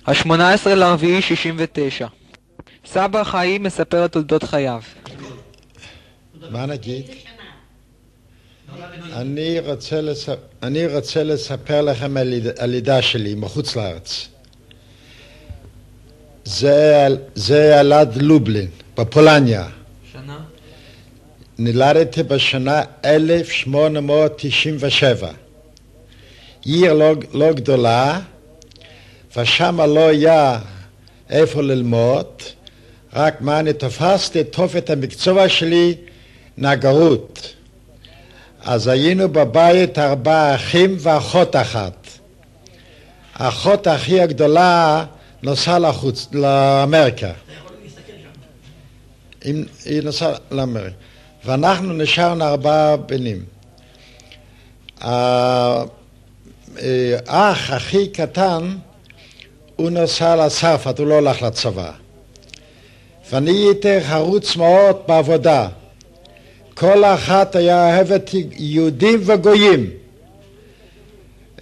ה-18/4/69. סבא חיים מספר את תולדות חייו. מה נגיד? אני רוצה לספר לכם על הלידה שלי מחוץ לארץ. זה ילד לובלין, בפולניה. שנה? נולדתי בשנה 1897. עיר לא גדולה, ושם לא היה איפה ללמוד, רק מה אני תפסתי טוב את המקצוע שלי, נגרות. אז היינו בבית 4 אחים ואחות אחת. האחות הכי הגדולה נסעה לאמריקה. היא נסעה לאמריקה. ואנחנו נשארנו 4 בנים. האח הכי קטן, הוא נסע לצרפת, הוא לא הלך לצבא. ואני הייתי חרוץ מאוד בעבודה. כל אחת היה אוהבת יהודים וגויים.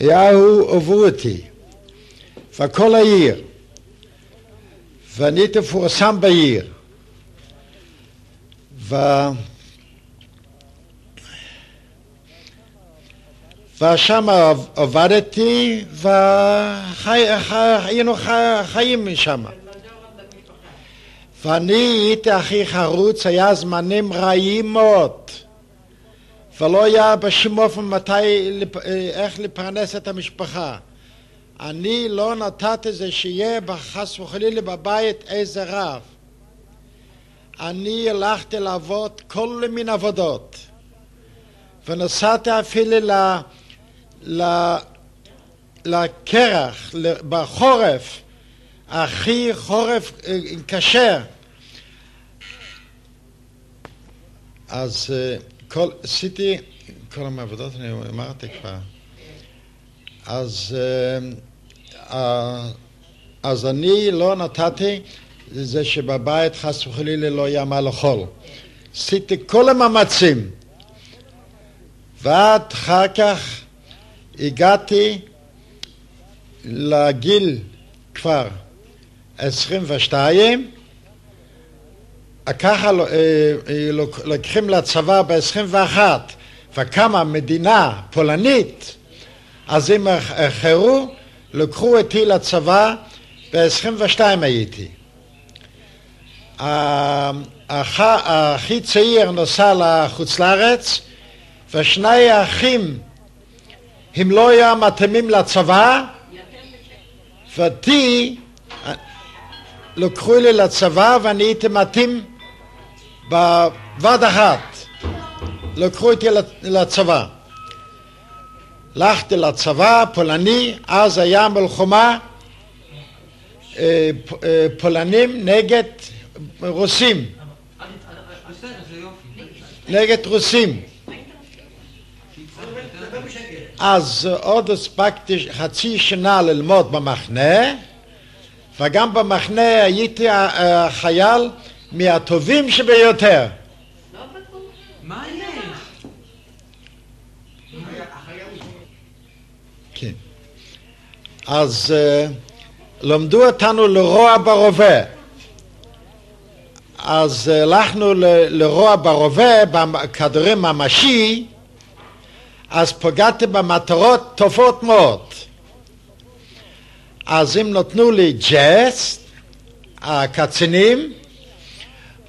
הוא עברו אותי. וכל העיר. ואני הייתי מפורסם בעיר. ושם עבדתי והיינו חיים משם. ואני הייתי הכי חרוץ, היה זמנים רעים מאוד. ולא היה בשום אופן איך לפרנס את המשפחה. אני לא נתתי זה שיהיה חס וחלילה בבית איזה רב. אני הלכתי לעבוד כל מיני עבודות. ונסעתי אפילו לקרח, בחורף, הכי חורף קשה. אז עשיתי כל המעבודות, אני אמרתי כבר. אז אני לא נתתי זה שבבית חס וחלילה לא היה מה לאכול. עשיתי כל המאמצים. ועד אחר כך הגעתי לגיל כבר 22, ככה לוקחים לצבא ב-21, וקמה מדינה פולנית, אז הם אחרו, לקחו אותי לצבא, ב-22 הייתי. הכי צעיר נוסע לחוץ לארץ, ושני האחים הם לא היו מתאימים לצבא, ואותי לקחו לי לצבא ואני הייתי מתאים בבת אחת. לקחו אותי לצבא. הלכתי לצבא פולני, אז היה מלחמה פולנים נגד רוסים. נגד רוסים. אז עוד הספקתי חצי שנה ללמוד במחנה, וגם במחנה הייתי חייל מהטובים שביותר. מה יש? כן. אז למדו אותנו לרוע ברובה. אז הלכנו לרוע ברובה בכדורים ממשי, אז פגעתי במטרות טובות מאוד. אז הם נתנו לי ג'ס, הקצינים,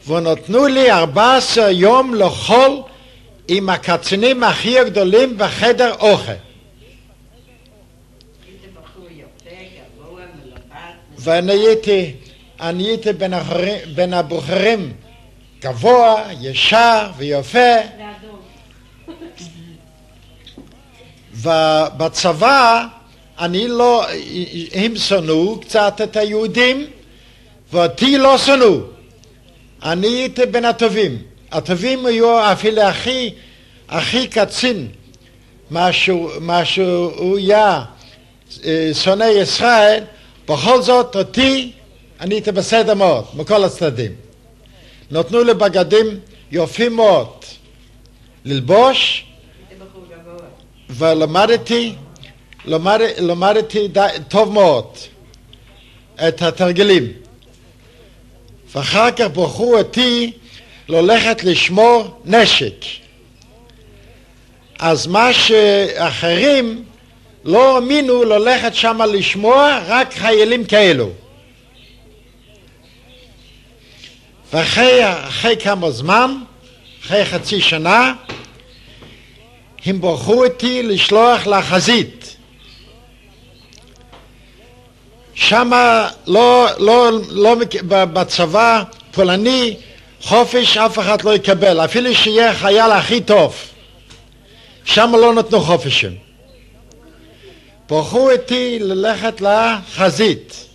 ונתנו לי 14 יום לאכול עם הקצינים הכי גדולים בחדר אוכל. ואני הייתי בין הבוחרים גבוה, ישר ויפה. ובצבא אני לא, הם שנאו קצת את היהודים, ואותי לא שנאו. אני הייתי בין הטובים. הטובים היו אפילו הכי קצין, מה שהוא היה שונא ישראל, בכל זאת אותי אני הייתי בסדר מאוד, מכל הצדדים. נתנו לי בגדים יופים מאוד ללבוש, ולמדתי טוב מאוד. את התרגילים. ואחר כך בחרו אותי ללכת לשמור נשק. אז מה שאחרים לא האמינו ללכת שם לשמוע, רק חיילים כאלו. ואחרי כמה זמן, אחרי חצי שנה, הם בחרו אותי לשלוח לחזית. שמה בצבא פולני חופש אף אחד לא יקבל, אפילו שיהיה חייל הכי טוב. שמה לא נתנו חופשים. בחרו אותי ללכת לחזית.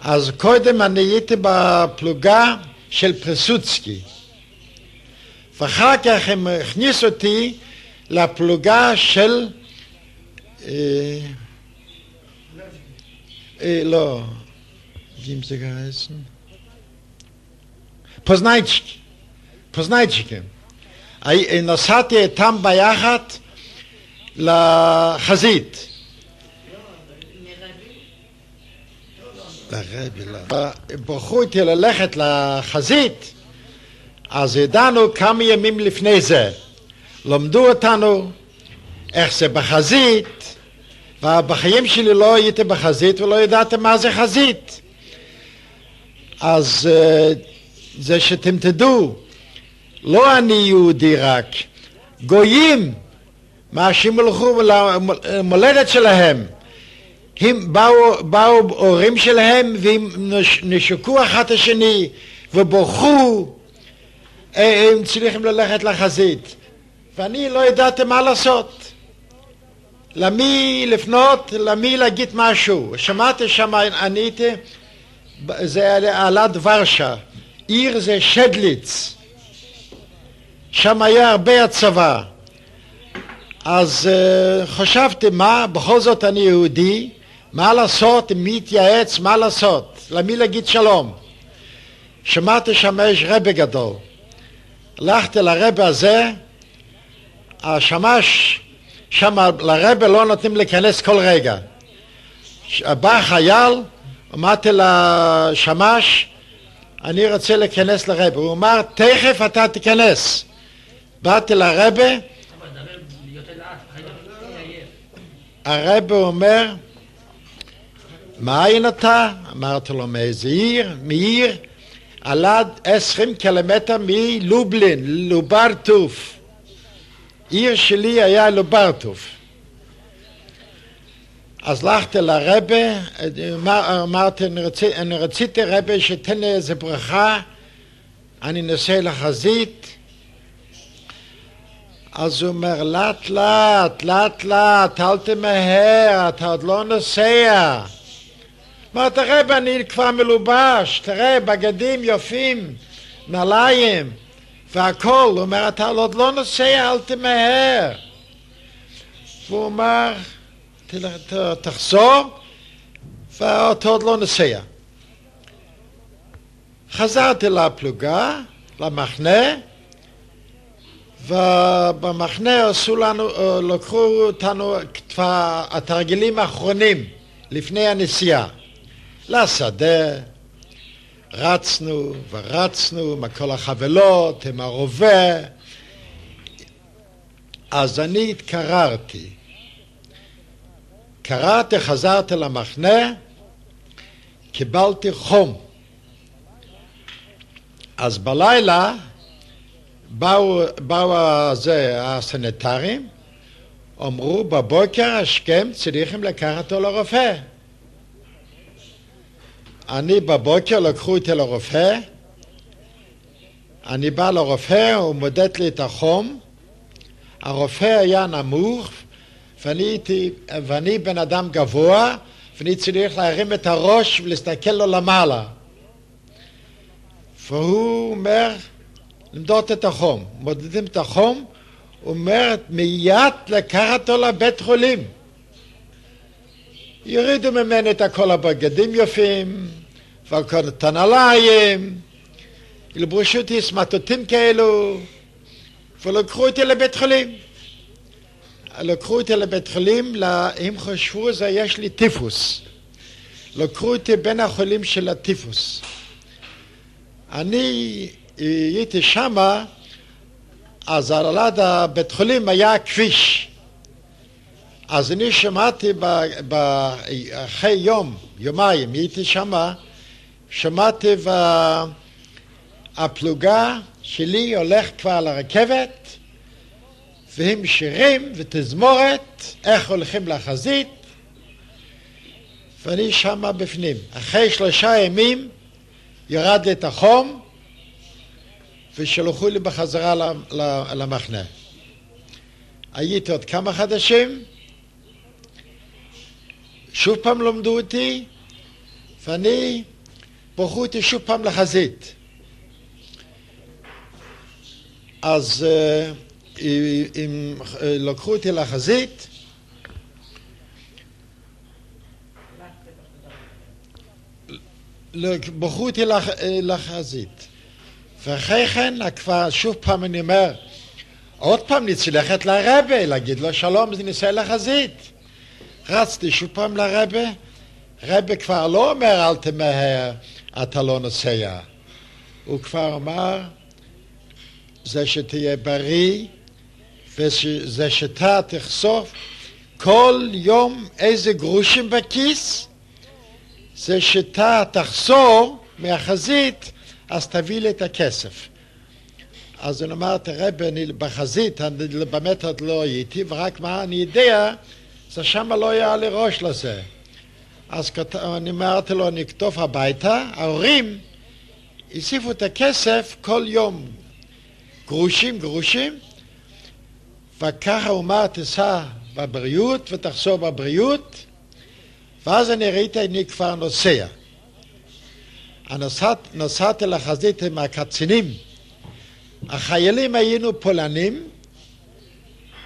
אז קודם אני הייתי בפלוגה של פרסוצקי. ואחר כך הם הכניסו אותי לפלוגה של... לא, wie sie geheißen? פוזנייצ'יקים. נסעתי איתם ביחד לחזית. בחרו אותי ללכת לחזית, אז ידענו כמה ימים לפני זה. למדו אותנו איך זה בחזית, ובחיים שלי לא הייתי בחזית ולא ידעתי מה זה חזית. אז זה שאתם תדעו, לא אני יהודי רק, גויים, מה שהם הלכו למולדת שלהם, הם באו הורים שלהם והם נשקו אחד השני ובוכו, הם צריכים ללכת לחזית. ואני לא ידעתי מה לעשות. למי לפנות, למי להגיד משהו. שמעתי שם, אני הייתי, זה עלת ורשה. עיר זה שדליץ. שם היה הרבה הצבא. אז חשבתי מה, בכל זאת אני יהודי, מה לעשות, מי התייעץ, מה לעשות, למי להגיד שלום. שמעתי שם יש רבי גדול. הלכתי לרבי הזה, השמש, שם לרבי לא נותנים להיכנס כל רגע. בא חייל, אמרתי לשמש, אני רוצה להיכנס לרבי. הוא אמר, תכף אתה תיכנס. באתי לרבי, הרבי אומר, מאין אתה? אמרתי לו, מאיזה עיר? מעיר עלד 20 קילומטר מלובלין, לוברטוף. עיר שלי היה לוברטוף. אז הלכתי לרבי, אמרתי, אני רציתי רבי שתן לי איזה ברכה, אני נוסע לחזית. אז הוא אומר, לאט לאט, אל תמהר, אתה עוד לא נוסע. אמרתי, רבי, אני כבר מלובש, תראה, בגדים יפים, נעליים, והכל. הוא אומר, אתה עוד לא נוסע, אל תמהר. והוא אומר, תחזור, ואתה עוד לא נוסע. חזרתי לפלוגה, למחנה, ובמחנה לקחו אותנו התרגילים האחרונים לפני הנסיעה. לשדה, רצנו ורצנו עם כל החבלות, עם הרובה. אז אני התקררתי, חזרתי למחנה, קיבלתי חום. אז בלילה באו הסניטרים, אמרו בבוקר השכם צריכים לקחת אותו לרופא. אני בבוקר לקחו אותי לרופא, אני בא לרופא, הוא מודד לי את החום, הרופא היה נמוך, ואני בן אדם גבוה, ואני צריך להרים את הראש ולהסתכל לו למעלה. והוא אומר, למדוד את החום, מודדים את החום, הוא אומר, מיד לקחת אותו לבית חולים. יורידו ממני את כל הבגדים יפים, וכל את הנעליים, ילבשו אותי סמטוטים כאלו, ולקחו אותי לבית חולים. לקחו אותי לבית חולים, הם חשבו שיש לי טיפוס. לקחו אותי בין החולים של הטיפוס. אני הייתי שמה, אז על יד הבית חולים היה כביש. אז אני שמעתי אחרי יומיים, הייתי שמה, שמעתי והפלוגה שלי הולך כבר לרכבת, והם שירים ותזמורת, איך הולכים לחזית, ואני שמה בפנים. אחרי 3 ימים ירד לי את החום, ושלחו לי בחזרה למחנה. הייתי עוד כמה חדשים, שוב פעם למדו אותי, ואני ברחו אותי שוב פעם לחזית. אז אם לקחו אותי לחזית, ברחו אותי לחזית. ואחרי כן, כבר שוב פעם אני אומר, עוד פעם נצטרך ללכת לרבי, להגיד לו שלום, זה ניסה לחזית. רצתי שוב פעם לרבי, רבי כבר לא אומר אל תמהר, אתה לא נוסע. הוא כבר אמר, זה שתהיה בריא, וזה שאתה תחשוף כל יום איזה גרושים בכיס, זה שאתה תחזור מהחזית, אז תביא לי את הכסף. אז אני אמרתי, רבי, אני בחזית, אני באמת עוד לא הייתי, ורק מה אני יודע, זה שם לא היה לי ראש לזה. אז אני אמרתי לו, אני אכתוב הביתה, ההורים הוסיפו את הכסף כל יום, גרושים, וככה הוא אמר, תיסע בבריאות ותחזור בבריאות, ואז אני ראיתי, אני כבר נוסע. נסעתי לחזית עם הקצינים. החיילים היינו פולנים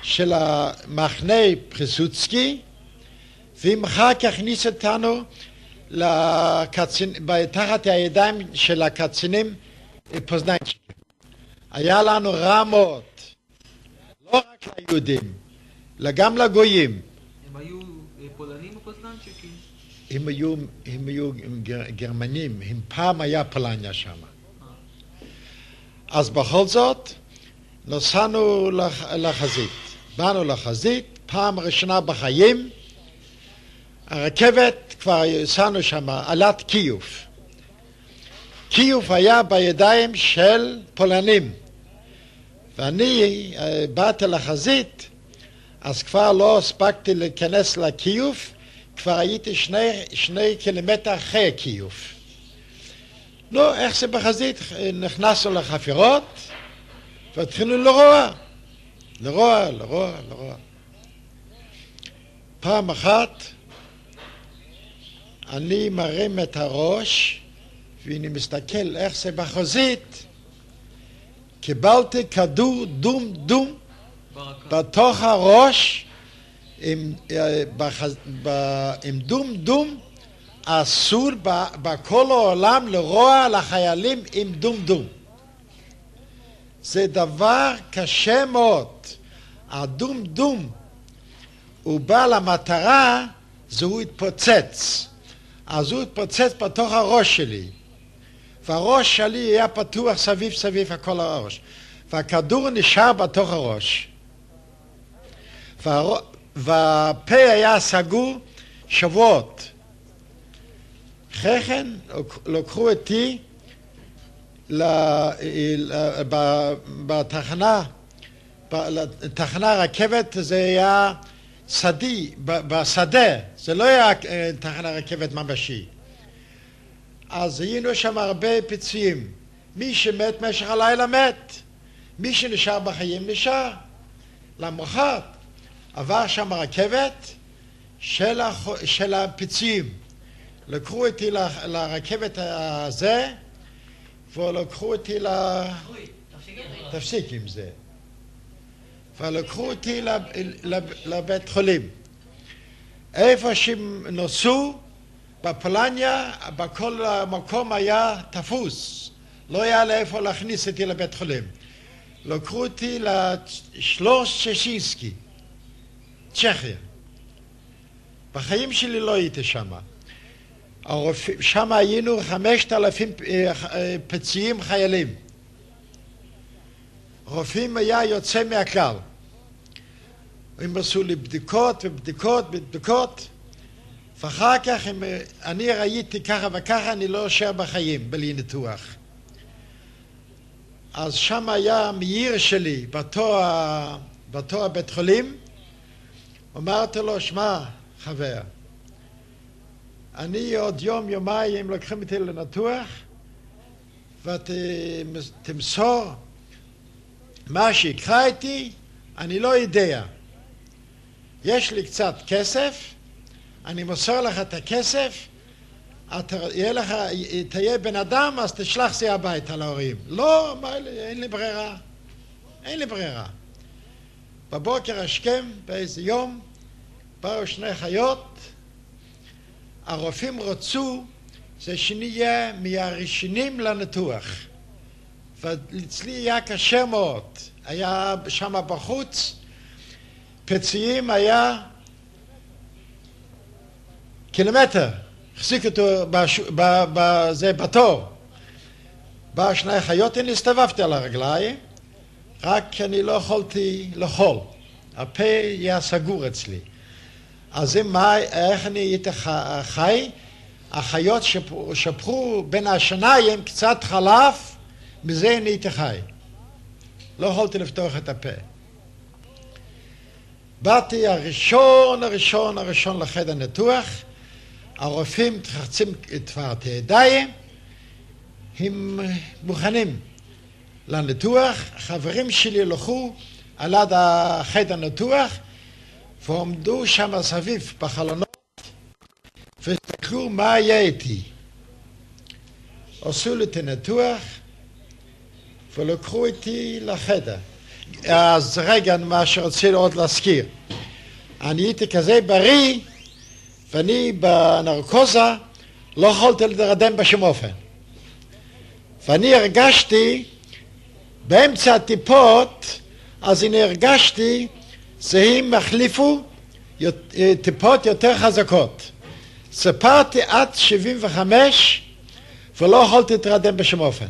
של המחנה פריסוצקי, והם אחר כך הכניס אותנו תחת הידיים של הקצינים פוזננצ'יקים. היה לנו רע מאוד, לא רק ליהודים, אלא גם לגויים. הם היו פולנים או פוזננצ'יקים? הם היו גרמנים, פעם היה פולניה שם. אז בכל זאת, נסענו לחזית. באנו לחזית, פעם ראשונה בחיים, הרכבת כבר נסענו שם, עלת קיוף. קיוף היה בידיים של פולנים. ואני באתי לחזית, אז כבר לא הספקתי להיכנס לקיוף, כבר הייתי 2 קילומטר אחרי קיוף. נו, איך זה בחזית? נכנסנו לחפירות, והתחילו לרוע. פעם אחת, אני מרים את הראש, ואני מסתכל איך זה בחזית, קיבלתי כדור דום בתוך הראש, עם דום, אסור בכל העולם לרוע לחיילים עם דום. זה דבר קשה מאוד. הדום, הוא בא למטרה, זה הוא התפוצץ. אז הוא התפוצץ בתוך הראש שלי. והראש שלי היה פתוח סביב הכל הראש. והכדור נשאר בתוך הראש. והפה היה סגור שבועות. אחרי כן לקחו אותי בתחנה רכבת, זה היה בשדה, זה לא היה תחנה רכבת ממשי. אז היינו שם הרבה פיצויים. מי שמת משך הלילה מת, מי שנשאר בחיים נשאר. למחרת עבר שם רכבת של הפיצויים. לקחו אותי לרכבת הזה, ולקחו אותי תפסיק עם זה. ולקחו אותי לבית חולים. איפה שהם נסעו, בפולניה, בכל המקום היה תפוס. לא היה לאיפה להכניס אותי לבית חולים. לקחו אותי לשלוש ששינסקי, צ'כיה. בחיים שלי לא הייתי שם. שם היינו 5,000 פצועים חיילים. רופאים היה יוצא מהכלל. הם עשו לי בדיקות ובדיקות ובדיקות, ואחר כך אני ראיתי ככה וככה, אני לא אשאר בחיים בלי ניתוח. אז שם היה מאיר שלי בתור בית חולים, אמרתי לו, שמע חבר, אני עוד יום יומיים לוקחים אותי לניתוח ותמסור מה שיקרה איתי, אני לא יודע. יש לי קצת כסף, אני מוסר לך את הכסף, תהיה בן אדם, אז תשלח זה הביתה להורים. לא, אין לי ברירה. אין לי ברירה. בבוקר השכם, באיזה יום, באו שני חיות, הרופאים רצו שנהיה מהראשונים לניתוח. ואצלי היה קשה מאוד. היה שם בחוץ, פצועים היה קילומטר. החזיק אותו בזה בתור. בא שני חיות, אני הסתובבתי על הרגליים, רק אני לא יכולתי לאכול. הפה היה סגור אצלי. אז איך אני הייתי חי? החיות שפכו בין השיניים קצת חלב, מזה אני הייתי חי. לא יכולתי לפתוח את הפה. באתי הראשון לחדר ניתוח, הרופאים תחצים כבר את הידיים, הם מוכנים לניתוח, חברים שלי הלכו על עד החדר ניתוח, ועומדו שם סביב בחלונות, והסתכלו מה היה איתי. עשו לי את הניתוח, ולקחו איתי לחדר. אז רגע, מה שרציתי עוד להזכיר. אני הייתי כזה בריא, ואני בנרקוזה לא יכולתי להירדם בשום אופן. ואני הרגשתי, באמצע הטיפות, אז אני הרגשתי, שהם החליפו טיפות יותר חזקות. ספרתי עד 75, ולא יכולתי להירדם בשום אופן.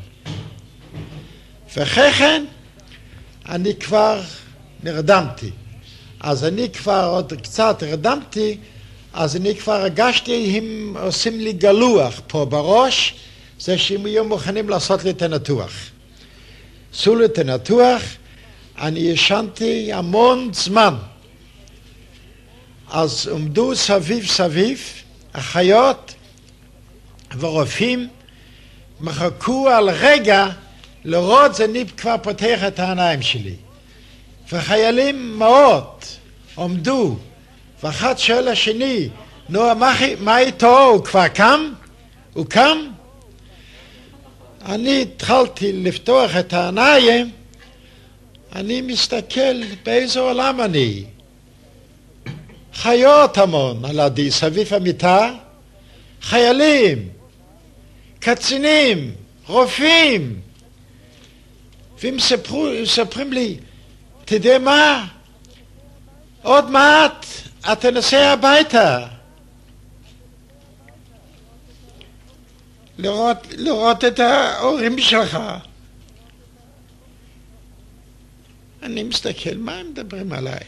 ואחרי כן, אני כבר נרדמתי. אז אני כבר עוד קצת נרדמתי, אז אני כבר הרגשתי, הם עושים לי גלוח פה בראש, זה שהם יהיו מוכנים לעשות לי את הניתוח. עשו לי את הניתוח, אני ישנתי המון זמן. אז עומדו סביב, אחיות ורופאים, מחכו על רגע, לראות זה אני כבר פותח את העיניים שלי. וחיילים מאות עומדו, ואחד שואל השני, נו, מה איתו? הוא כבר קם? הוא קם? אני התחלתי לפתוח את העיניים, אני מסתכל באיזה עולם אני. חיות המון על עדי, סביב המיטה, חיילים, קצינים, רופאים, והם מספרים לי, תדע מה? עוד מעט אתה נוסע הביתה. לראות את ההורים שלך. אני מסתכל, מה הם מדברים עליי?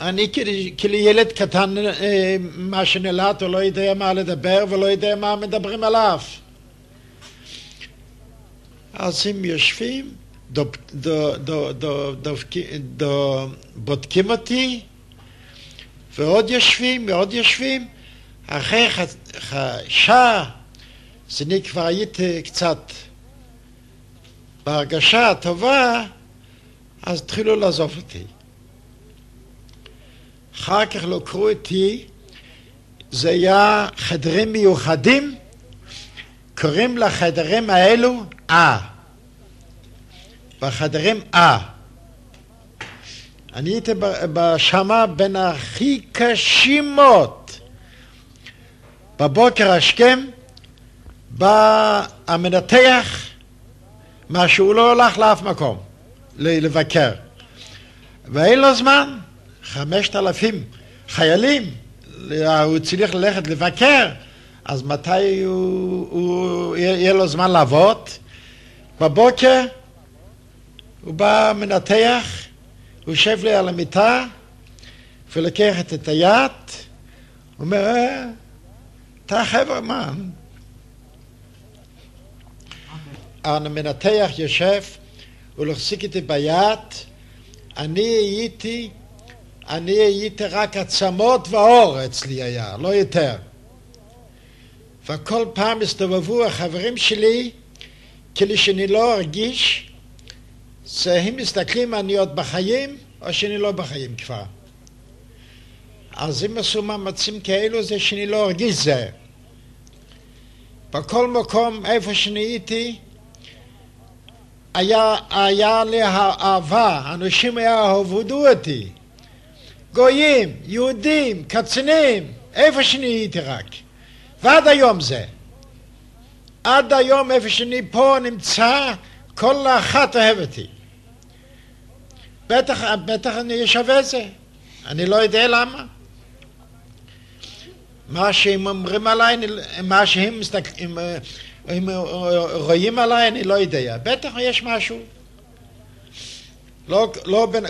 אני כאילו ילד קטן, מה שנלט, הוא לא יודע מה לדבר ולא יודע מה מדברים עליו. אז הם יושבים, בודקים אותי, ועוד יושבים, אחרי שעה, אז אני כבר הייתי קצת בהרגשה טובה, אז התחילו לעזוב אותי. אחר כך לקחו אותי, זה היה חדרים מיוחדים, קוראים לחדרים האלו בחדרים אני הייתי שמה בין הכי קשים מאוד. בבוקר השכם בא המנתח, מה שהוא לא הולך לאף מקום לבקר, ואין לו זמן. 5,000 חיילים הוא צריך ללכת לבקר, אז מתי יהיה לו זמן לעבוד? בבוקר הוא בא מנתח, הוא יושב לי על המיטה ולקח את היד, הוא אומר, אתה חברמן. המנתח יושב, הוא לחזיק איתי ביד, אני הייתי רק עצמות והאור אצלי היה, לא יותר. וכל פעם הסתובבו החברים שלי, כאילו שאני לא ארגיש שהם מסתכלים אני עוד בחיים, או שאני לא בחיים כבר. אז אם עשו מאמצים כאלו זה שאני לא ארגיש זה. בכל מקום איפה שאני הייתי, היה לי אהבה, אנשים אהבו אותי. גויים, יהודים, קצינים, איפה שאני הייתי רק. ועד היום זה. עד היום איפה שאני פה נמצא, כל אחת אוהב אותי. בטח אני שווה זה. אני לא יודע למה. מה שהם אומרים עליי, מה שהם הם רואים עליי, אני לא יודע. בטח יש משהו. לא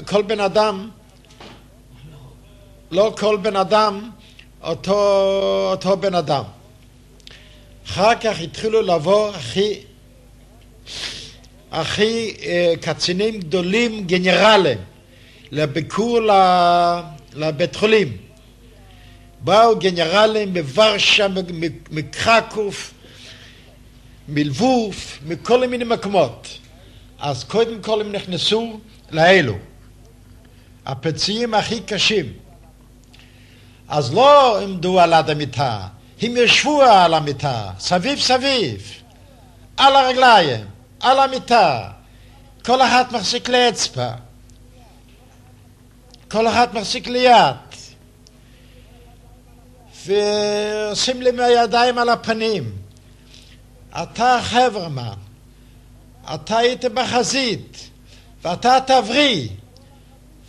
כל בן אדם אותו בן אדם. אחר כך התחילו לבוא הכי קצינים גדולים, גנרלים, לביקור לבית חולים. באו גנרלים מוורשה, מקרקוב, מלבוב, מכל מיני מקומות. אז קודם כל הם נכנסו לאלו. הפצועים הכי קשים. אז לא עמדו על המיטה, הם ישבו על המיטה, סביב, על הרגליים, על המיטה. כל אחד מחזיק לאצבע, כל אחד מחזיק ליד. ועושים לי מהידיים על הפנים. אתה חברמן, אתה היית בחזית, ואתה תבריא,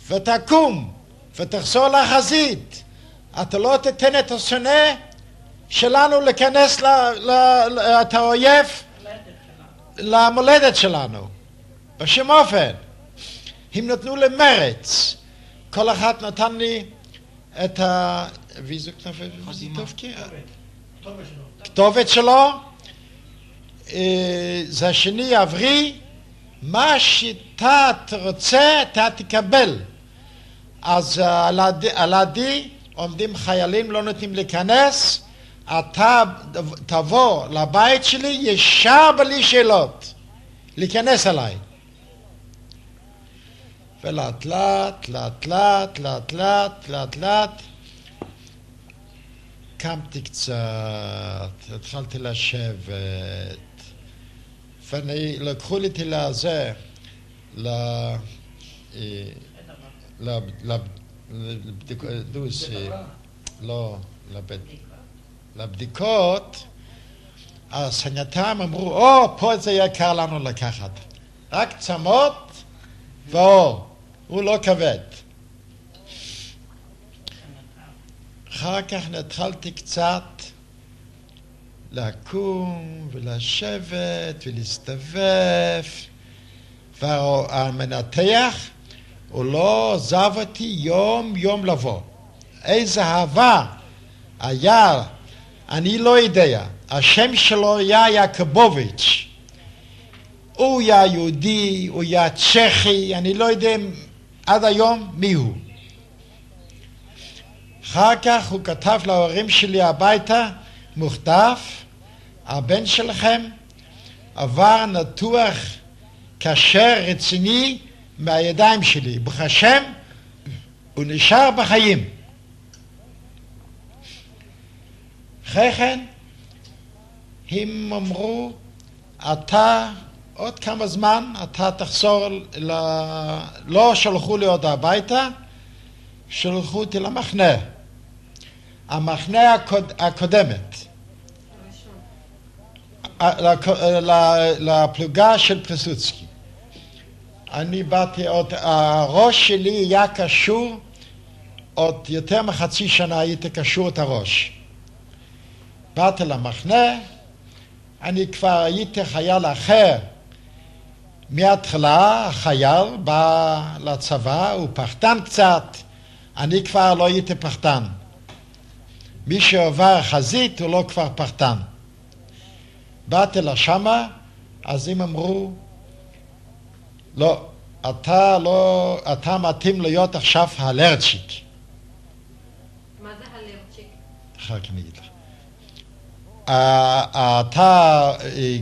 ותקום, ותחזור לחזית. אתה לא תתן את השונא שלנו להיכנס את האויב למולדת שלנו. בשום אופן. הם נתנו לי מרץ. כל אחד נתן לי את כתובת שלו. זה השני עברי. מה שאתה רוצה, אתה תקבל. אז על ידי עומדים חיילים, לא נותנים להיכנס. אתה תבוא לבית שלי ישר בלי שאלות. להיכנס עליי. ולאט לאט קמתי קצת, התחלתי לשבת, לקחו לי לזה, לבדיקות. הסניטרים אמרו, פה זה יהיה קל לנו לקחת. רק צמות ואור, הוא לא כבד. אחר כך התחלתי קצת לקום ולשבת ולהסתובב, והמנתח הוא לא עזב אותי יום לבוא. איזה אהבה היה, אני לא יודע. השם שלו היה יעקובוביץ'. הוא היה יהודי, הוא היה צ'כי, אני לא יודע עד היום מי הוא. אחר כך הוא כתב להורים שלי הביתה, מוכתב, הבן שלכם עבר ניתוח קשה רציני מהידיים שלי. ברוך השם, הוא נשאר בחיים. אחרי כן, הם אמרו, אתה עוד כמה זמן, אתה תחזור, לא שלחו לי עוד הביתה, שלחו אותי למחנה. המחנה הקודמת. לפלוגה של פרסוצקי. אני באתי עוד, הראש שלי היה קשור עוד יותר מחצי שנה הייתי קשור את הראש. באתי למחנה, אני כבר הייתי חייל אחר. מההתחלה החייל בא לצבא, הוא פחדן קצת, אני כבר לא הייתי פחדן. מי שעבר חזית הוא לא כבר פחדן. באתי לשמה, אז הם אמרו, לא, אתה מתאים להיות עכשיו הלרצ'יק. מה זה הלרצ'יק? אחר כך אני אגיד לך. אתה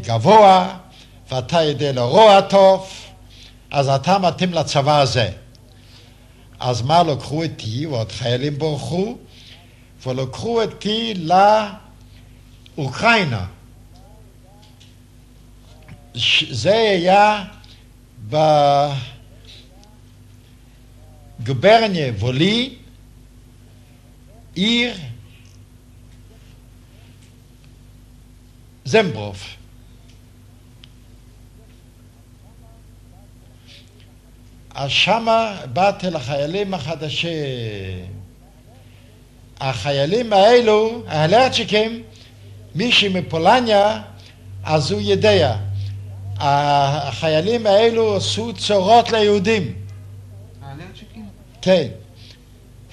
גבוה, ואתה יודע לרוע טוב, אז אתה מתאים לצבא הזה. אז מה לקחו אותי, ועוד חיילים ברחו, ולקחו אותי לאוקראינה. זה היה בגוברניה וולי, עיר זמברוב. אז שמה באתי לחיילים החדשים. החיילים האלו, הלרצ'יקים, מישהי מפולניה, אז הוא יודע. החיילים האלו עשו צורות ליהודים. הלרצ'יקים? כן.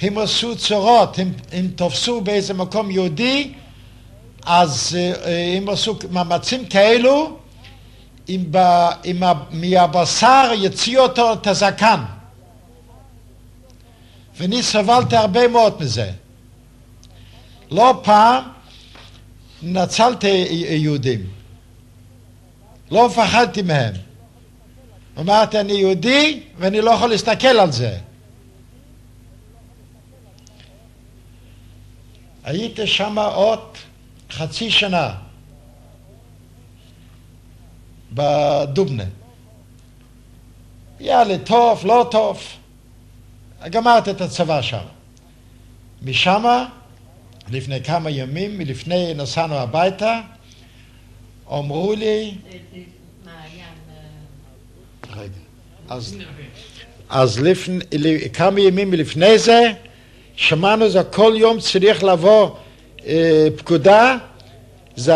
הם עשו צורות, הם תופסו באיזה מקום יהודי, אז הם עשו מאמצים כאלו, מהבשר יציאו אותו את הזקן. ואני סבלתי הרבה מאוד מזה. לא פעם נצלתי יהודים. לא פחדתי מהם. אמרתי, אני יהודי ואני לא יכול להסתכל על זה. הייתי שם עוד חצי שנה. בדובנה. היה לי טוב, לא טוב. גמרתי את הצבא שם. משם, לפני כמה ימים, מלפני נסענו הביתה, אמרו לי... אז כמה ימים מלפני זה, שמענו זה כל יום צריך לבוא פקודה, זה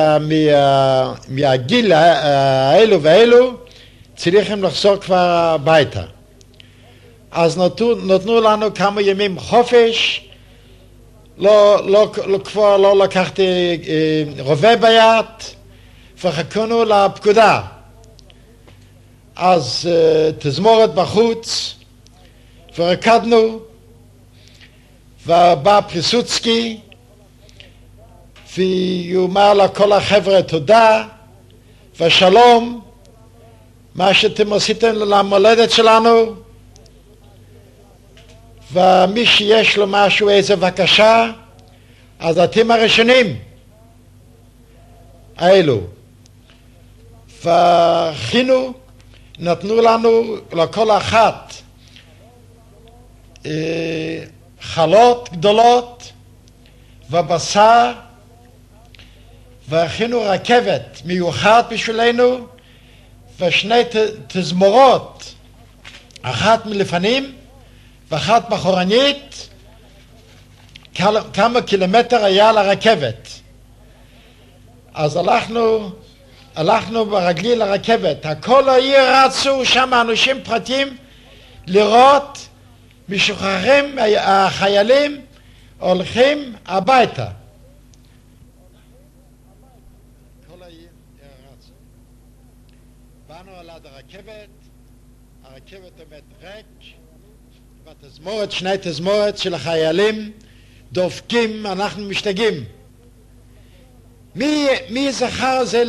מהגיל האלו ואלו צריכים לחזור כבר הביתה. אז נתנו לנו כמה ימים חופש, כבר לא לקחתי רובה ביד, וחכנו לפקודה. אז תזמורת בחוץ, ורקדנו, ובא פריסוצקי, ויאמר לכל החבר'ה תודה ושלום, מה שאתם עשיתם למולדת שלנו, ומי שיש לו משהו, איזה בקשה, אז אתם הראשונים האלו. והכינו, נתנו לנו לכל אחת חלות גדולות ובשר, והכינו רכבת מיוחד בשבילנו, ושני תזמורות, אחת מלפנים ואחת מאחורנית, כמה קילומטר היה לרכבת. אז הלכנו ברגלי לרכבת, הכל העיר רצו שם אנשים פרטיים לראות משוחררים, החיילים הולכים הביתה. כל העיר רצו. באנו על הרכבת עומד ריק, והתזמורת, שני תזמורת של החיילים דופקים, אנחנו משתגעים. מי זכר זה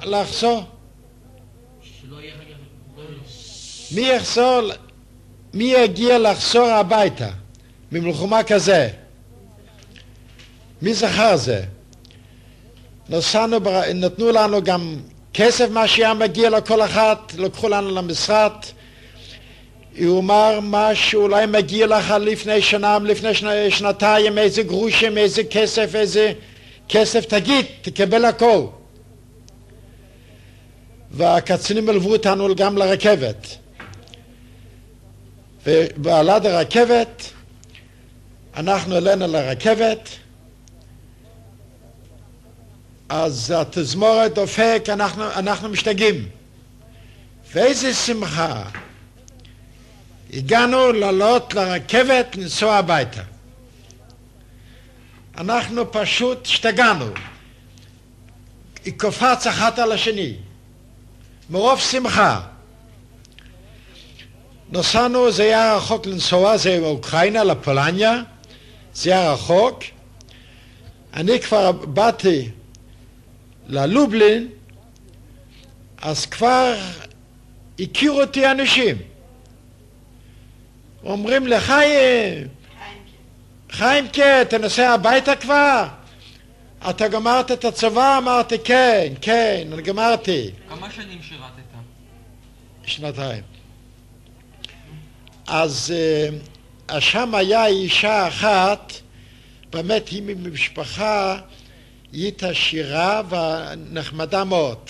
לחזור? מי יגיע לחזור הביתה ממלחמה כזה? מי זכר זה? נתנו לנו גם כסף מה שהיה מגיע לכל אחד, לקחו לנו למשרד. הוא אמר מה שאולי מגיע לך לפני שנה, לפני שנתיים, איזה גרושים, איזה כסף תגיד, תקבל הכל. והקצינים הלוו אותנו גם לרכבת. ועלד הרכבת, אנחנו עלינו לרכבת, אז התזמורת דופק, אנחנו משתגעים. ואיזה שמחה. הגענו לעלות לרכבת, לנסוע הביתה. אנחנו פשוט השתגענו. היא קופץ אחת על השני. מרוב שמחה. נסענו, זה היה רחוק לנסוע, זה אוקראינה, לפולניה. זה היה רחוק. אני כבר באתי ללובלין, אז כבר הכירו אותי אנשים. אומרים לי, חיימקה, אתה נוסע הביתה כבר? אתה גמרת את הצבא? אמרתי, כן, אני גמרתי. כמה שנים שירתת? 2 אז שם היה אישה אחת, באמת היא ממשפחה, היא הייתה עשירה ונחמדה מאוד.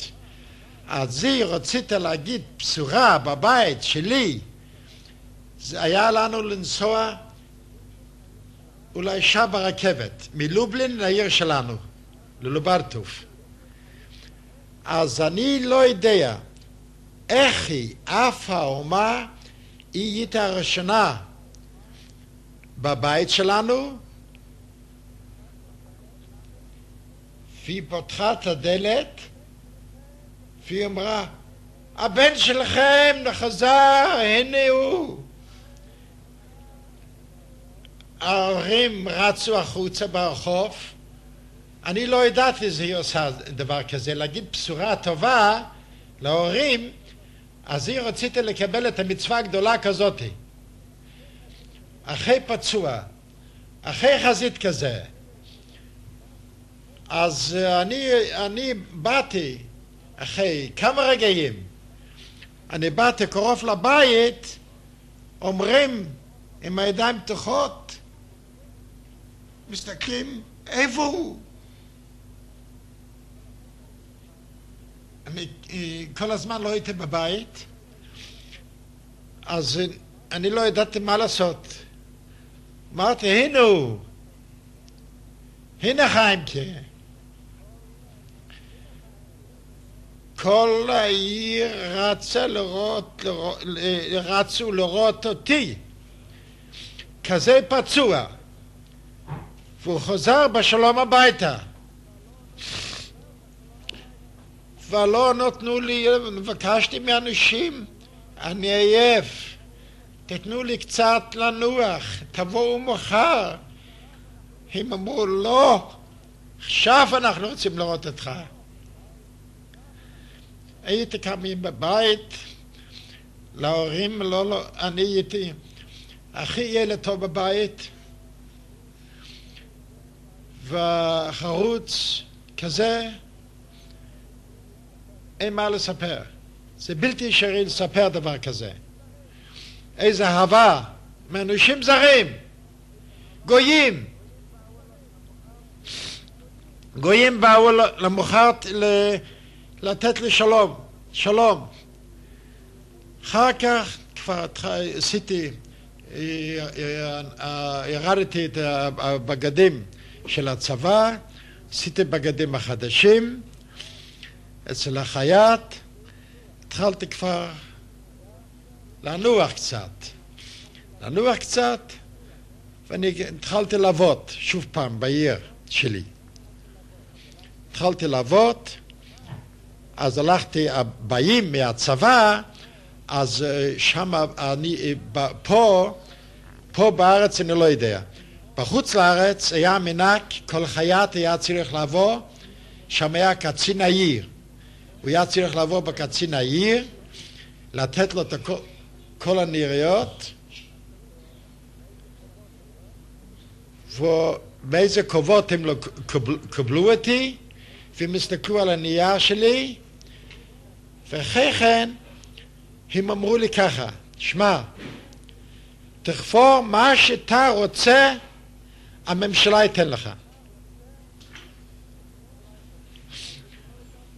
אז היא רצית להגיד בשורה בבית שלי, זה היה לנו לנסוע אולי שעה ברכבת, מלובלין לעיר שלנו, ללוברטוב. אז אני לא יודע איך היא, עפה או מה, היא הייתה הראשונה בבית שלנו, והיא פותחה את הדלת, והיא אמרה, הבן שלכם נחזר, הנה הוא. ההורים רצו החוצה ברחוב, אני לא ידעתי שהיא עושה דבר כזה, להגיד בשורה טובה להורים, אז היא רציתי לקבל את המצווה הגדולה כזאת. אחרי פצוע, אחרי חזית כזה. אז אני באתי אחרי כמה רגעים, אני באתי קרוב לבית, אומרים עם הידיים פתוחות, מסתכלים, איפה הוא? אני כל הזמן לא הייתי בבית, אז אני לא ידעתי מה לעשות. אמרתי, הנה הוא, הנה חיימקה. כל העיר רצו לראות אותי, כזה פצוע, והוא חוזר בשלום הביתה. ולא נתנו לי, בקשתי מאנשים, אני עייף, תתנו לי קצת לנוח, תבואו מחר. הם אמרו, לא, עכשיו אנחנו רוצים לראות אותך. הייתי קמים בבית, להורים, לא, אני הייתי הכי ילד טוב בבית, וחרוץ כזה, אין מה לספר. זה בלתי אפשרי לספר דבר כזה. איזה אהבה מאנשים זרים, גויים. גויים באו למחרת לתת לי שלום. אחר כך כבר עשיתי, ירדתי את הבגדים של הצבא, עשיתי בגדים החדשים, אצל החייט, התחלתי כבר לנוח קצת, ואני התחלתי לעבוד שוב פעם בעיר שלי. התחלתי לעבוד, אז הלכתי, באים מהצבא, אז שם אני, פה בארץ אני לא יודע. בחוץ לארץ היה מנהג, כל חייט היה צריך לעבור, שם היה קצין העיר. הוא היה צריך לעבור בקצין העיר, לתת לו את כל הנראות, ובאיזה כבוד הם לא קבלו אותי, והם הסתכלו על הנייר שלי, ואחרי כן הם אמרו לי ככה, שמע, תחפור מה שאתה רוצה, הממשלה ייתן לך.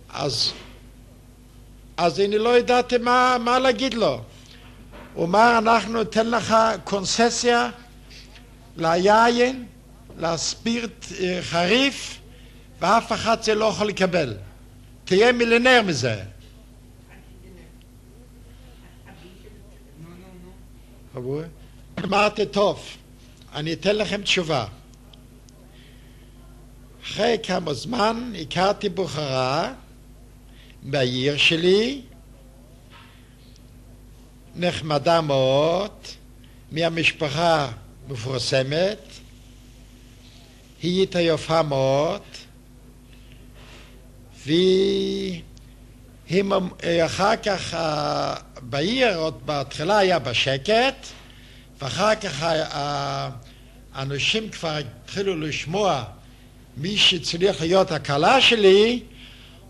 אז אני לא ידעתי מה להגיד לו. הוא אמר, אנחנו ניתן לך קונססיה ליין, לספירט חריף, ואף אחד זה לא יכול לקבל. תהיה מיליונר מזה. אמרתי, טוב, אני אתן לכם תשובה. אחרי כמה זמן הכרתי בחורה בעיר שלי, נחמדה מאוד, מהמשפחה מפורסמת, היא הייתה יפה מאוד, ואחר כך בעיר, עוד בהתחלה היה בשקט, ואחר כך האנשים כבר התחילו לשמוע מי שצריך להיות הכלה שלי,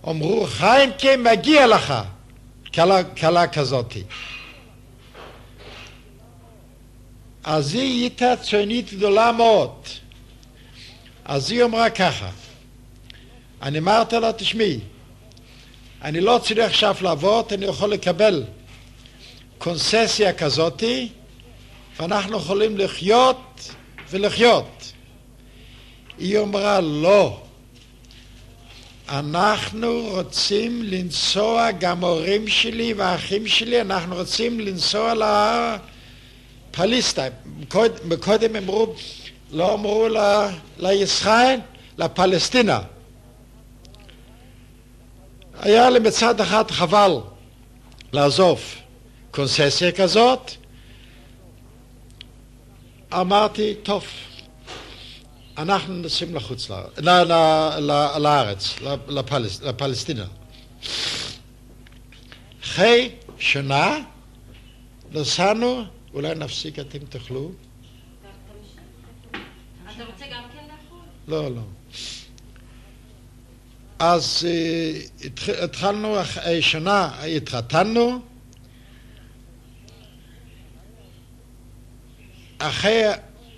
אמרו, חיימקה, מגיע לך כלה כזאת. אז היא הייתה ציונית גדולה מאוד. אז היא אמרה ככה, אני אמרתי לה, תשמעי, אני לא צריך עכשיו לעבוד, אני יכול לקבל קונססיה כזאת, ואנחנו יכולים לחיות ולחיות. היא אמרה, לא, אנחנו רוצים לנסוע, גם ההורים שלי והאחים שלי, אנחנו רוצים לנסוע לפלסטין. מקודם אמרו, לא אמרו לישראל, לפלסטינה. היה לי מצד אחד חבל לעזוב קונססיה כזאת. אמרתי, טוב, אנחנו נוסעים לחוץ לארץ, לפלסטינה. אחרי שנה נסענו, אולי נפסיק, אתם תאכלו? אתה רוצה גם כן לאכול? לא, לא. אז התחלנו, שנה התחתנו,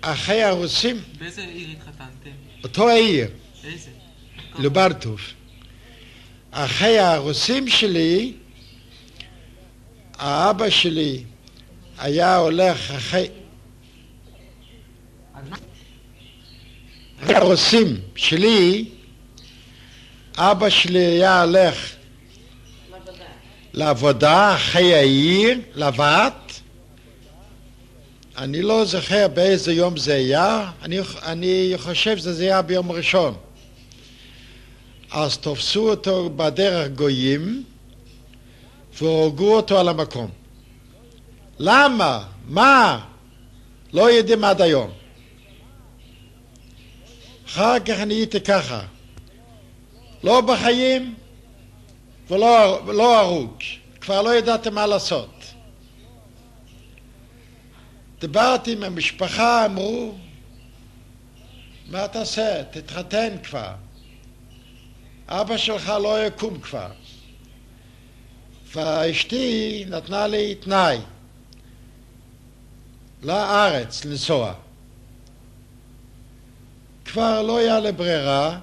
אחרי הרוסים... באיזה עיר התחתנתם? אותו העיר. איזה? לוברטוב. אחרי הרוסים שלי, האבא שלי היה הולך אחרי הרוסים שלי, אבא שלי היה הולך לעבודה אחרי העיר, לבד. אני לא זוכר באיזה יום זה היה, אני חושב שזה היה ביום ראשון. אז תופסו אותו בדרך גויים והורגו אותו על המקום. למה? מה? לא יודעים עד היום. אחר כך אני הייתי ככה, לא בחיים ולא הרוג, כבר לא ידעתי מה לעשות. דיברתי עם המשפחה, אמרו, מה תעשה? תתחתן כבר. אבא שלך לא יקום כבר. ואשתי נתנה לי תנאי לארץ לנסוע. כבר לא היה לי ברירה.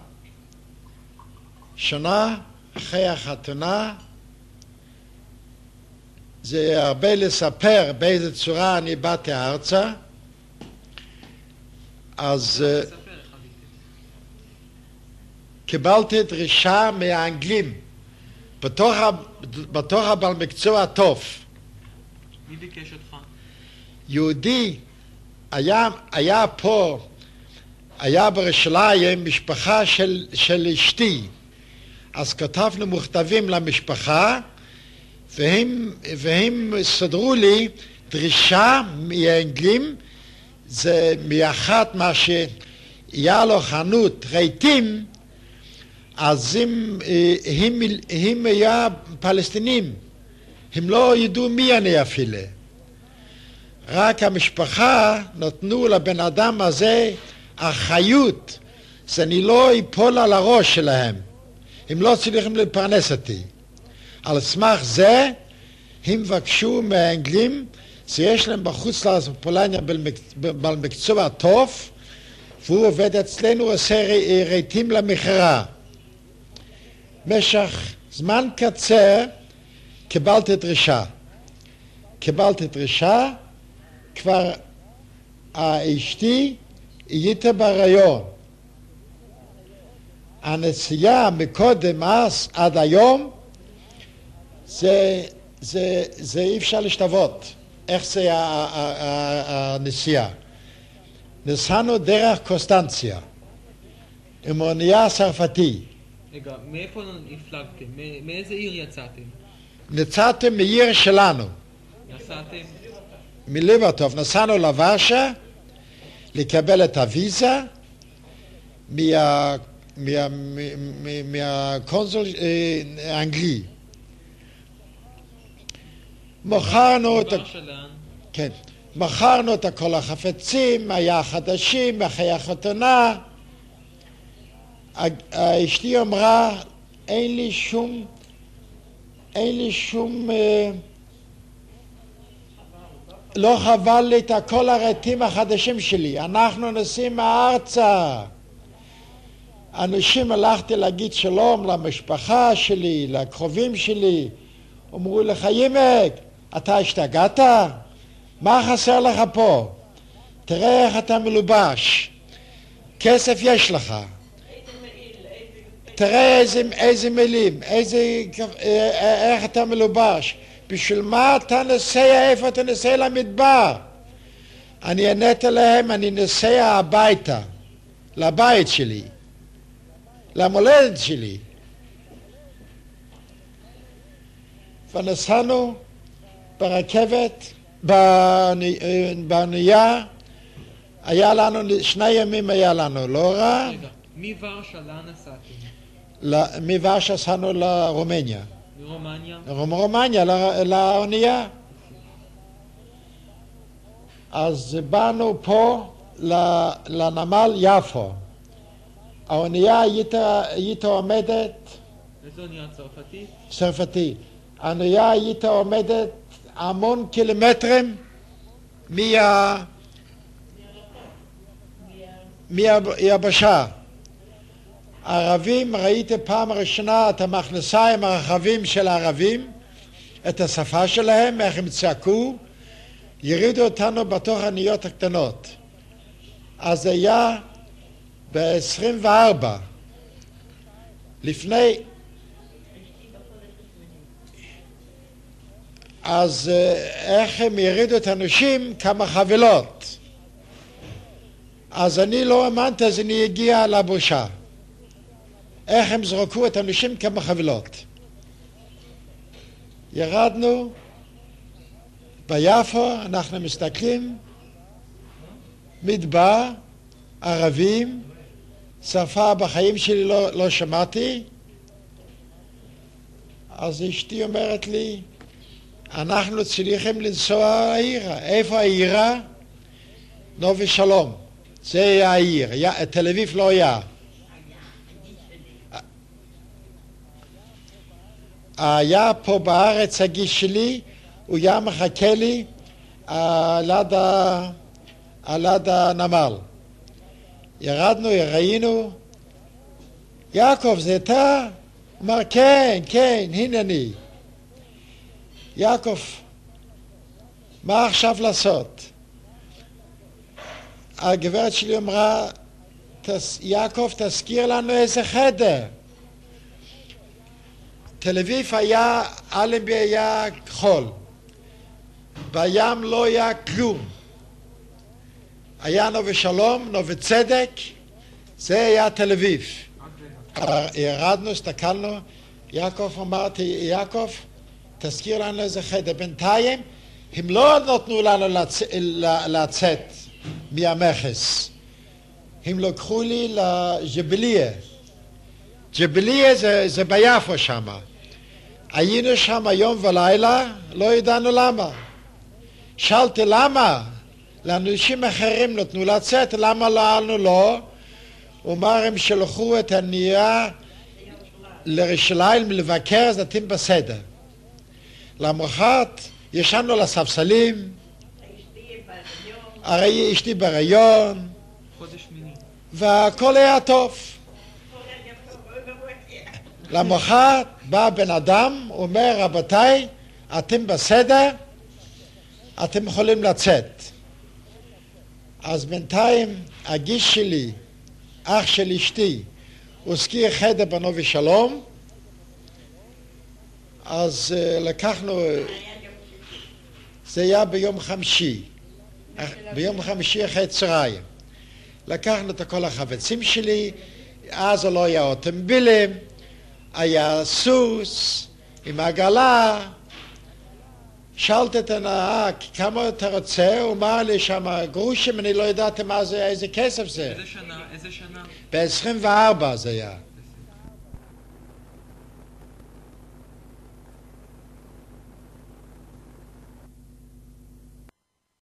שנה אחרי החתונה, זה הרבה לספר באיזה צורה אני באתי ארצה. אז קיבלתי דרישה מהאנגלים בתוך הבעל מקצוע טוב. מי ביקש אותך? יהודי. היה פה, היה בירושלים משפחה של אשתי. אז כתבנו מכתבים למשפחה, והם סדרו לי דרישה מהאנגלים, זה מאחת מה שהיה לו חנות רהיטים, אז הם היה פלסטינים, הם לא ידעו מי אני אפילו. רק המשפחה נתנו לבן אדם הזה אחריות, שאני לא אפול על הראש שלהם. הם לא צריכים לפרנס אותי. על סמך זה, הם מבקשו מהאנגלים שיש להם בחוץ לארץ בפולניה בעל מקצוע טוב, והוא עובד אצלנו, עושה רהיטים למכירה. במשך זמן קצר קיבלתי דרישה. כבר אשתי היית בהיריון. הנסיעה מקודם אז עד היום, זה אי אפשר להשתוות. איך זה הנסיעה? נסענו דרך קוסטנציה, עם אונייה צרפתי. רגע, מאיפה הפלגתם? מאיזה עיר יצאתם? יצאתם מעיר שלנו, נסעתם? מליברטוב. נסענו לוורשה לקבל את הוויזה מהקונסול האנגלי. מכרנו את כן, מכרנו את כל החפצים, היה חדשים, אחרי החתונה. אשתי אמרה, אין לי שום, לא חבל לי את כל הרהיטים החדשים שלי, אנחנו נוסעים מארצה. אנשים הלכתי להגיד שלום למשפחה שלי, לקרובים שלי, אמרו לך, ימק, אתה השתגעת? מה חסר לך פה? תראה איך אתה מלובש, כסף יש לך, תראה איזה מילים, איך אתה מלובש, בשביל מה אתה נוסע, איפה אתה נוסע למדבר? אני עניתי להם, אני נוסע הביתה, לבית שלי, למולדת שלי. ונסענו ברכבת, באונייה, היה לנו, 2 ימים היה לנו, לא רע. רגע, מוורשה לאן נסעתם? מוורשה נסענו לרומניה. מרומניה? רומניה, לאונייה. אז באנו פה לנמל יפו. האונייה הייתה עומדת... איזו אונייה צרפתית? צרפתי. האונייה הייתה עומדת המון קילומטרים מהיבשה. ערבים, ראיתי פעם ראשונה את המכנסיים הרחבים של הערבים, את השפה שלהם, איך הם צעקו, ירידו אותנו בתוך האוניות הקטנות. אז היה ב-24, לפני... אז איך הם ירידו את האנשים? כמה חבילות. אז אני לא האמנתי, אז אני הגיע לבושה. איך הם זרקו את האנשים? כמה חבילות. ירדנו ביפו, אנחנו מסתכלים, מדבר, ערבים, שפה בחיים שלי לא שמעתי. אז אשתי אומרת לי, אנחנו צריכים לנסוע העירה. איפה העירה? נובי שלום. זה העיר. תל אביב לא היה. היה פה בארץ הגיש שלי, הוא היה מחכה לי ליד הנמל. ירדנו, ראינו, יעקב, זה אתה? הוא אמר, כן, הנה אני. יעקב, מה עכשיו לעשות? הגברת שלי אמרה, יעקב, תזכיר לנו איזה חדר. תל אביב היה, אלנבי היה חול. בים לא היה כלום. היה נווה שלום, נווה צדק, זה היה תל אביב. ירדנו, הסתכלנו, יעקב אמרתי, יעקב, תזכיר לנו איזה חדר. בינתיים הם לא נתנו לנו לצאת מהמכס. הם לקחו לי לג'בליה. ג'בליה זה ביפו שם. היינו שם יום ולילה, לא ידענו למה. שאלתי למה? לאנשים אחרים נתנו לצאת, למה לנו לא? הוא אמר, הם שלחו את הנייה לירושלים לבקר, אז אתם בסדר. למחרת ישנו לספסלים, הרי אשתי בהיריון, חודש מיני. והכל היה טוב. למחרת בא בן אדם, אומר, רבותיי, אתם בסדר, אתם יכולים לצאת. אז בינתיים הגיש שלי, אח של אשתי, הוא הזכיר חדר בנובי שלום, אז לקחנו, זה היה ביום חמישי, ביום חמישי אחרי צהריים. לקחנו את כל החפצים שלי, אז לא היה אוטומובילים, היה סוס עם עגלה. שאלתי את הנהג, כמה אתה רוצה? הוא אמר לי שם גרושים, אני לא ידעתי מה זה, איזה כסף זה. איזה שנה? ב-24 זה היה.